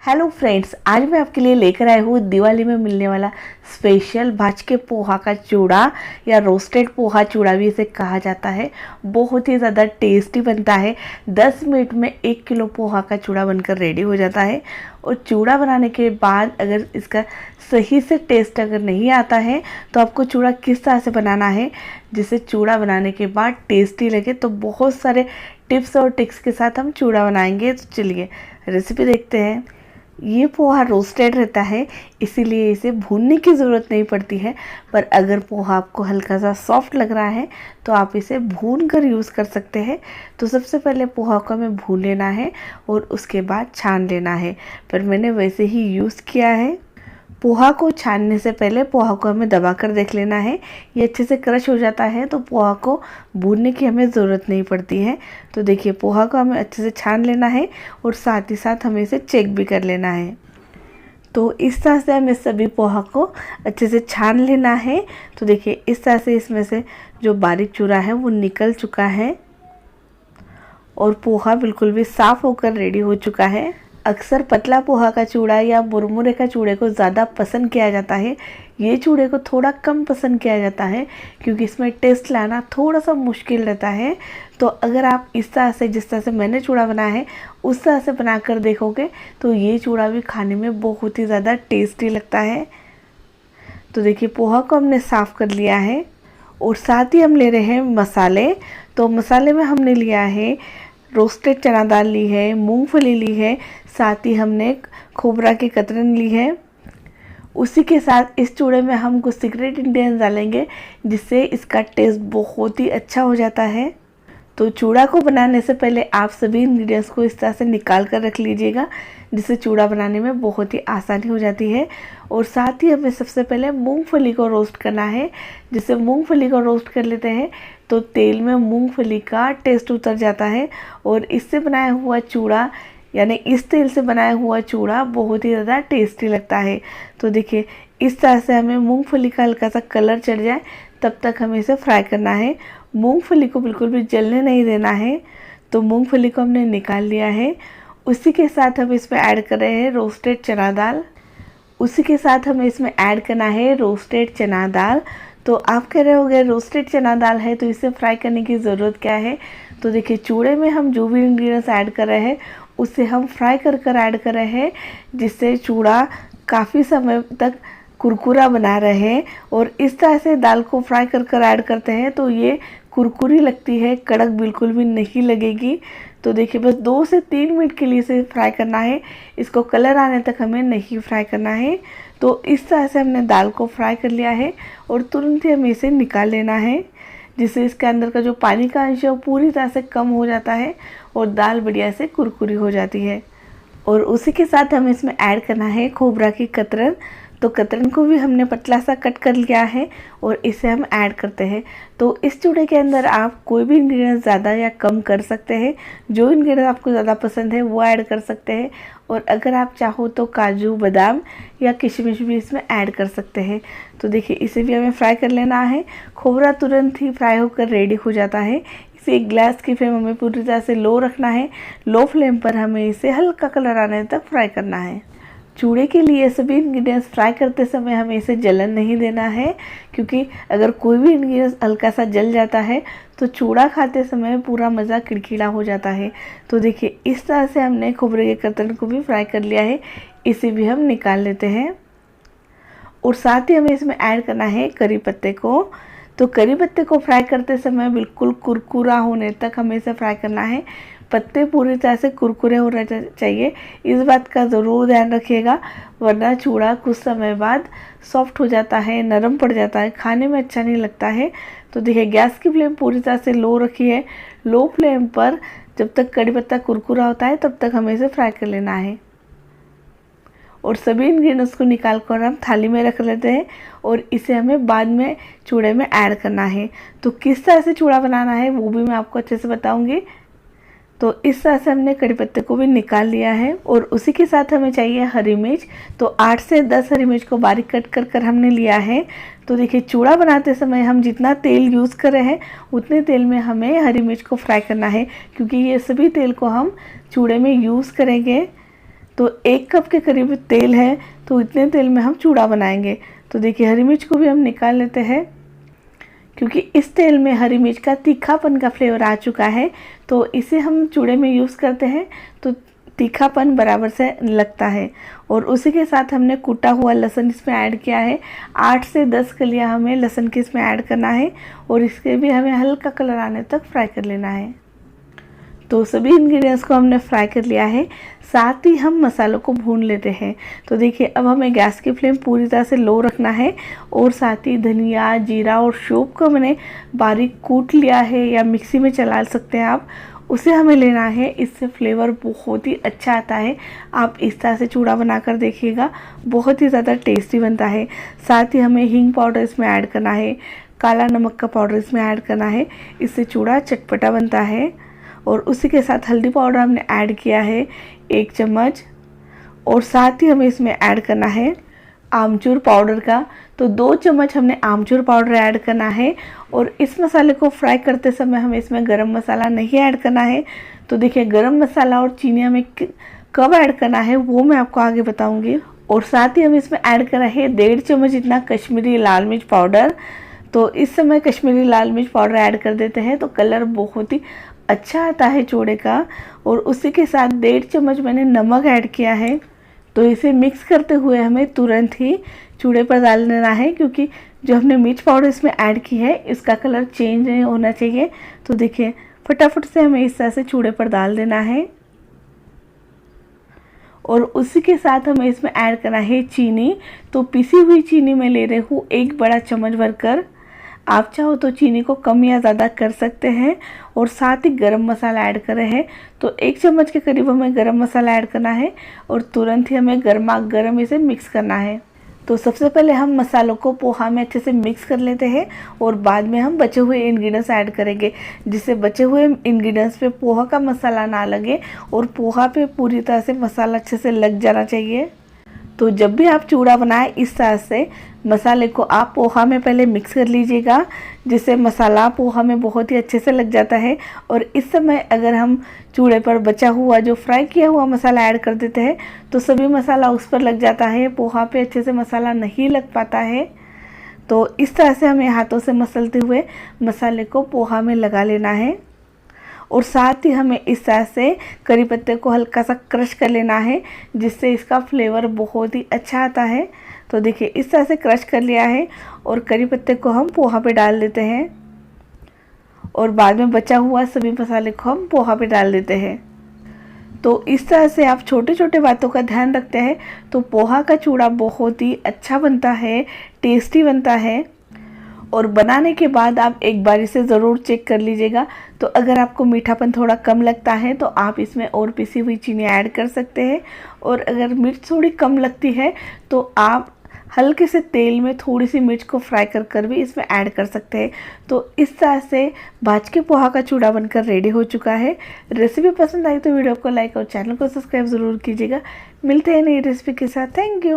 Hello friends, आज मैं आपके लिए लेकर आई हूँ दिवाली में मिलने वाला स्पेशल भाज के पोहा का चूड़ा या रोस्टेड पोहा चूड़ा भी इसे कहा जाता है। बहुत ही ज़्यादा टेस्टी बनता है। 10 मिनट में 1 किलो पोहा का चूड़ा बनकर रेडी हो जाता है। और चूड़ा बनाने के बाद अगर इसका सही से टेस्ट अगर नहीं आता है तो आपको चूड़ा किस तरह से बनाना है जिससे चूड़ा बनाने के बाद टेस्टी लगे, तो बहुत सारे टिप्स और ट्रिक्स के साथ हम चूड़ा बनाएंगे। तो चलिए रेसिपी देखते हैं। ये पोहा रोस्टेड रहता है, इसीलिए इसे भूनने की ज़रूरत नहीं पड़ती है। पर अगर पोहा आपको हल्का सा सॉफ्ट लग रहा है तो आप इसे भून कर यूज़ कर सकते हैं। तो सबसे पहले पोहा को हमें भून लेना है और उसके बाद छान लेना है। पर मैंने वैसे ही यूज़ किया है। पोहा को छानने से पहले पोहा को हमें दबा कर देख लेना है। ये अच्छे से क्रश हो जाता है तो पोहा को भूनने की हमें ज़रूरत नहीं पड़ती है। तो देखिए पोहा को हमें अच्छे से छान लेना है और साथ ही साथ हमें इसे चेक भी कर लेना है। तो इस तरह से हमें सभी पोहा को अच्छे से छान लेना है। तो देखिए इस तरह से इसमें से जो बारीक चूरा है वो निकल चुका है और पोहा बिल्कुल भी साफ़ होकर रेडी हो चुका है। अक्सर पतला पोहा का चूड़ा या मुरमुरे का चूड़े को ज़्यादा पसंद किया जाता है। ये चूड़े को थोड़ा कम पसंद किया जाता है क्योंकि इसमें टेस्ट लाना थोड़ा सा मुश्किल रहता है। तो अगर आप इस तरह से, जिस तरह से मैंने चूड़ा बनाया है उस तरह से बना कर देखोगे तो ये चूड़ा भी खाने में बहुत ही ज़्यादा टेस्टी लगता है। तो देखिए पोहा को हमने साफ़ कर लिया है और साथ ही हम ले रहे हैं मसाले। तो मसाले में हमने लिया है रोस्टेड चना दाल ली है, मूंगफली ली है, साथ ही हमने खोबरा की कतरन ली है। उसी के साथ इस चूड़े में हम कुछ सीक्रेट इंग्रेडिएंट्स डालेंगे जिससे इसका टेस्ट बहुत ही अच्छा हो जाता है। तो चूड़ा को बनाने से पहले आप सभी इंग्रेडिएंट्स को इस तरह से निकाल कर रख लीजिएगा जिससे चूड़ा बनाने में बहुत ही आसानी हो जाती है। और साथ ही हमें सबसे पहले मूंगफली को रोस्ट करना है। जिससे मूंगफली को रोस्ट कर लेते हैं तो तेल में मूंगफली का टेस्ट उतर जाता है और इससे बनाया हुआ चूड़ा यानी इस तेल से बनाया हुआ चूड़ा बहुत ही ज़्यादा टेस्टी लगता है। तो देखिए इस तरह से हमें मूंगफली का हल्का सा कलर चढ़ जाए तब तक हमें इसे फ्राई करना है। मूंगफली को बिल्कुल भी जलने नहीं देना है। तो मूंगफली को हमने निकाल लिया है। उसी के साथ हम इसमें ऐड कर रहे हैं रोस्टेड चना दाल। उसी के साथ हमें इसमें ऐड करना है रोस्टेड चना दाल। तो आप कह रहे होंगे रोस्टेड चना दाल है तो इसे फ्राई करने की ज़रूरत क्या है। तो देखिए चूड़े में हम जो भी इंग्रेडिएंट्स ऐड कर रहे हैं उसे हम फ्राई कर कर ऐड कर रहे हैं जिससे चूड़ा काफ़ी समय तक कुरकुरा बना रहे। और इस तरह से दाल को फ्राई कर कर ऐड करते हैं तो ये कुरकुरी लगती है, कड़क बिल्कुल भी नहीं लगेगी। तो देखिए बस 2 से 3 मिनट के लिए इसे फ्राई करना है, इसको कलर आने तक हमें नहीं फ्राई करना है। तो इस तरह से हमने दाल को फ्राई कर लिया है और तुरंत ही हमें इसे निकाल लेना है जिससे इसके अंदर का जो पानी का अंश है वो पूरी तरह से कम हो जाता है और दाल बढ़िया से कुरकुरी हो जाती है। और उसी के साथ हमें इसमें ऐड करना है खोबरा की कतरन। तो कतरन को भी हमने पतला सा कट कर लिया है और इसे हम ऐड करते हैं। तो इस चूड़े के अंदर आप कोई भी इंग्रेडिएंट ज़्यादा या कम कर सकते हैं। जो इंग्रेडिएंट आपको ज़्यादा पसंद है वो ऐड कर सकते हैं। और अगर आप चाहो तो काजू, बादाम या किशमिश भी इसमें ऐड कर सकते हैं। तो देखिए इसे भी हमें फ्राई कर लेना है। खोबरा तुरंत ही फ्राई होकर रेडी हो जाता है। इसे गैस की फ्लेम हमें पूरी तरह से लो रखना है। लो फ्लेम पर हमें इसे हल्का कलर आने तक फ्राई करना है। चूड़े के लिए सभी इंग्रेडिएंट्स फ्राई करते समय हमें इसे जलन नहीं देना है क्योंकि अगर कोई भी इंग्रेडिएंट्स हल्का सा जल जाता है तो चूड़ा खाते समय पूरा मज़ा किड़किड़ा हो जाता है। तो देखिए इस तरह से हमने खोबरे के कतरन को भी फ्राई कर लिया है, इसे भी हम निकाल लेते हैं। और साथ ही हमें इसमें ऐड करना है करी पत्ते को। तो करी पत्ते को फ्राई करते समय बिल्कुल कुरकुरा होने तक हमें इसे फ्राई करना है। पत्ते पूरी तरह से कुरकुरे होना चाहिए, इस बात का ज़रूर ध्यान रखिएगा वरना चूड़ा कुछ समय बाद सॉफ्ट हो जाता है, नरम पड़ जाता है, खाने में अच्छा नहीं लगता है। तो देखिए गैस की फ्लेम पूरी तरह से लो रखी है। लो फ्लेम पर जब तक कड़ी पत्ता कुरकुरा होता है तब तक हमें इसे फ्राई कर लेना है। और सभी इंग्रेडिएंट्स को निकाल कर हम थाली में रख लेते हैं और इसे हमें बाद में चूड़े में ऐड करना है। तो किस तरह से चूड़ा बनाना है वो भी मैं आपको अच्छे से बताऊंगी। तो इस तरह से हमने कड़ी पत्ते को भी निकाल लिया है और उसी के साथ हमें चाहिए हरी मिर्च। तो 8 से 10 हरी मिर्च को बारीक कट कर कर हमने लिया है। तो देखिए चूड़ा बनाते समय हम जितना तेल यूज़ कर रहे हैं उतने तेल में हमें हरी मिर्च को फ्राई करना है क्योंकि ये सभी तेल को हम चूड़े में यूज़ करेंगे। तो 1 कप के करीब तेल है, तो इतने तेल में हम चूड़ा बनाएंगे। तो देखिए हरी मिर्च को भी हम निकाल लेते हैं, क्योंकि इस तेल में हरी मिर्च का तीखापन का फ्लेवर आ चुका है, तो इसे हम चूड़े में यूज़ करते हैं तो तीखापन बराबर से लगता है। और उसी के साथ हमने कूटा हुआ लहसुन इसमें ऐड किया है। 8 से 10 कलियां हमें लहसुन की इसमें ऐड करना है और इसके भी हमें हल्का कलर आने तक फ्राई कर लेना है। तो सभी इंग्रेडिएंट्स को हमने फ्राई कर लिया है, साथ ही हम मसालों को भून लेते हैं। तो देखिए अब हमें गैस की फ्लेम पूरी तरह से लो रखना है और साथ ही धनिया, जीरा और सौंफ को मैंने बारीक कूट लिया है या मिक्सी में चला सकते हैं आप, उसे हमें लेना है। इससे फ्लेवर बहुत ही अच्छा आता है। आप इस तरह से चूड़ा बनाकर देखिएगा, बहुत ही ज़्यादा टेस्टी बनता है। साथ ही हमें हींग पाउडर इसमें ऐड करना है, काला नमक का पाउडर इसमें ऐड करना है, इससे चूड़ा चटपटा बनता है। और उसी के साथ हल्दी पाउडर हमने ऐड किया है 1 चम्मच, और साथ ही हमें इसमें ऐड करना है आमचूर पाउडर का, तो 2 चम्मच हमने आमचूर पाउडर ऐड करना है। और इस मसाले को फ्राई करते समय हमें इसमें गरम मसाला नहीं ऐड करना है। तो देखिए गरम मसाला और चीनी हमें कब ऐड करना है वो मैं आपको आगे बताऊंगी। और साथ ही हम इसमें ऐड कर रहे हैं 1.5 चम्मच इतना कश्मीरी लाल मिर्च पाउडर। तो इस समय कश्मीरी लाल मिर्च पाउडर ऐड कर देते हैं तो कलर बहुत ही अच्छा आता है चूड़े का। और उसी के साथ 1.5 चम्मच मैंने नमक ऐड किया है। तो इसे मिक्स करते हुए हमें तुरंत ही चूड़े पर डाल देना है, क्योंकि जो हमने मिर्च पाउडर इसमें ऐड की है इसका कलर चेंज नहीं होना चाहिए। तो देखिए फटाफट से हमें इस तरह से चूड़े पर डाल देना है। और उसी के साथ हमें इसमें ऐड करना है चीनी। तो पिसी हुई चीनी मैं ले रही हूँ 1 बड़ा चम्मच भरकर, आप चाहो तो चीनी को कम या ज़्यादा कर सकते हैं। और साथ ही गरम मसाला ऐड कर रहे हैं, तो 1 चम्मच के करीब हमें गरम मसाला ऐड करना है और तुरंत ही हमें गर्मा गर्म इसे मिक्स करना है। तो सबसे पहले हम मसालों को पोहा में अच्छे से मिक्स कर लेते हैं और बाद में हम बचे हुए इंग्रेडिएंट्स ऐड करेंगे, जिससे बचे हुए इंग्रेडिएंट्स पे पोहा का मसाला ना लगे और पोहा पे पूरी तरह से मसाला अच्छे से लग जाना चाहिए। तो जब भी आप चूड़ा बनाएं इस तरह से मसाले को आप पोहा में पहले मिक्स कर लीजिएगा, जिससे मसाला पोहा में बहुत ही अच्छे से लग जाता है। और इस समय अगर हम चूड़े पर बचा हुआ जो फ्राई किया हुआ मसाला ऐड कर देते हैं तो सभी मसाला उस पर लग जाता है, पोहा पे अच्छे से मसाला नहीं लग पाता है। तो इस तरह से हमें हाथों से मसलते हुए मसाले को पोहा में लगा लेना है। और साथ ही हमें इस तरह से करी पत्ते को हल्का सा क्रश कर लेना है, जिससे इसका फ्लेवर बहुत ही अच्छा आता है। तो देखिए इस तरह से क्रश कर लिया है और करी पत्ते को हम पोहा पे डाल देते हैं और बाद में बचा हुआ सभी मसाले को हम पोहा पे डाल देते हैं। तो इस तरह से आप छोटे छोटे बातों का ध्यान रखते हैं तो पोहा का चूड़ा बहुत ही अच्छा बनता है, टेस्टी बनता है। और बनाने के बाद आप एक बार इसे ज़रूर चेक कर लीजिएगा। तो अगर आपको मीठापन थोड़ा कम लगता है तो आप इसमें और पिसी हुई चीनी ऐड कर सकते हैं, और अगर मिर्च थोड़ी कम लगती है तो आप हल्के से तेल में थोड़ी सी मिर्च को फ्राई कर कर भी इसमें ऐड कर सकते हैं। तो इस तरह से भाजके पोहा का चूड़ा बनकर रेडी हो चुका है। रेसिपी पसंद आई तो वीडियो को लाइक और चैनल को सब्सक्राइब ज़रूर कीजिएगा। मिलते हैं नई रेसिपी के साथ। Thank you.